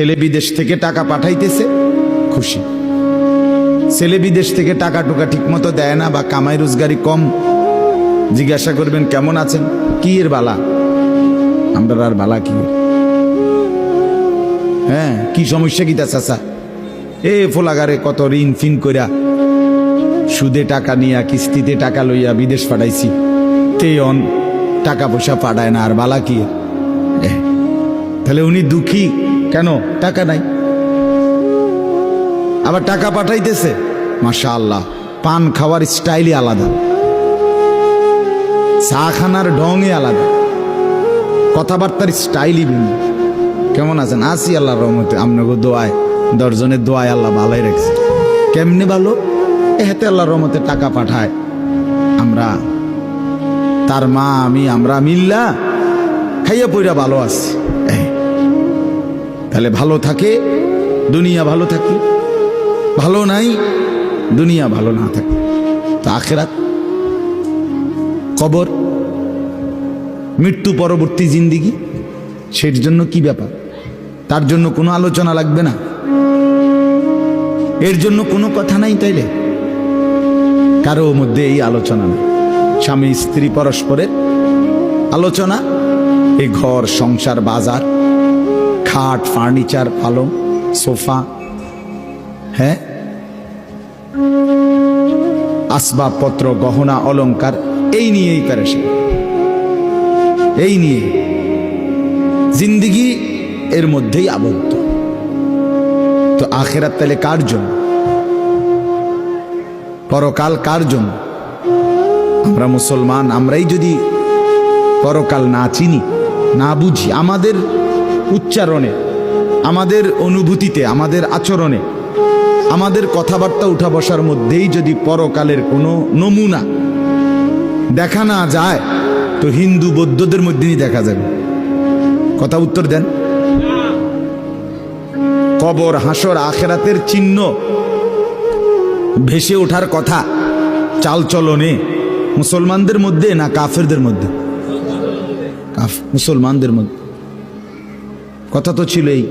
ছেলে বিদেশ থেকে টাকা পাঠাইতেছে, খুশি। ছেলে বিদেশ থেকে টাকা টুকা ঠিক মতো দেয় না বা কামাই রোজগারি কম, জিজ্ঞাসা করবেন কেমন আছেন, কি এর বালা? আমরা আর বালা কি? হ্যাঁ, কি সমস্যা কি তা চাচা? এ ফোলাগারে কত ঋণ ফিন কইরা সুদে টাকা নিয়া কিস্তিতে টাকা লইয়া বিদেশ পাঠাইছি, তেয়ন টাকা পয়সা পাঠায় না, আর বালা কি? তাহলে উনি দুঃখী কেন? টাকা নাই, আবার টাকা পাঠাইতেছে, মাশাআল্লাহ। পান খাওয়ার স্টাইলই আলাদা, চা খানার ঢঙই আলাদা, কথাবার্তার স্টাইলই ভিন্ন। কেমন আছেন? আসি আল্লাহর রহমতে, আপনাকে দোয়ায়, দশজনের দোয়ায় আল্লাহ ভালোই রাখছে। কেমনে ভালো? এতে আল্লাহর রহমতে টাকা পাঠায়, আমরা তার মা আমি আমরা মিল্লা খাইয়া পইরা ভালো আছি। তাহলে ভালো থাকে দুনিয়া, ভালো থাকে, ভালো নাই দুনিয়া, ভালো না থাকে তো আখিরাত, কবর, মৃত্যু পরবর্তী জিন্দিগি, সের জন্য কি ব্যাপার? তার জন্য কোনো আলোচনা লাগবে না, এর জন্য কোনো কথা নাই। তাইলে কারো মধ্যে এই আলোচনা নেই, স্বামী স্ত্রী পরস্পরের আলোচনা, এই ঘর সংসার বাজার, খাট ফার্নিচার পালং সোফা, হ্যাঁ, আসবাবপত্র গহনা অলংকার, এই নিয়েই পেরেছে, এই নিয়ে জিন্দিগি এর মধ্যেই আবদ্ধ। তো আখিরাত তাহলে কার জন্য? পরকাল কার জন্য? আমরা মুসলমান, আমরাই যদি পরকাল না চিনি, না বুঝি, আমাদের উচ্চারণে, আমাদের অনুভূতিতে, আমাদের আচরণে, আমাদের কথাবার্তা উঠা বসার মধ্যেই যদি পরকালের কোনো নমুনা দেখা না যায়, তো হিন্দু বৌদ্ধদের মধ্যেই দেখা যাবে। কথা উত্তর দেন। কবর হাসর আখিরাতের চিহ্ন ভেসে ওঠার কথা চালচলনে মুসলমানদের মধ্যে না কাফেরদের মধ্যে? মুসলমানদের মধ্যে। কথা তো ছিল এই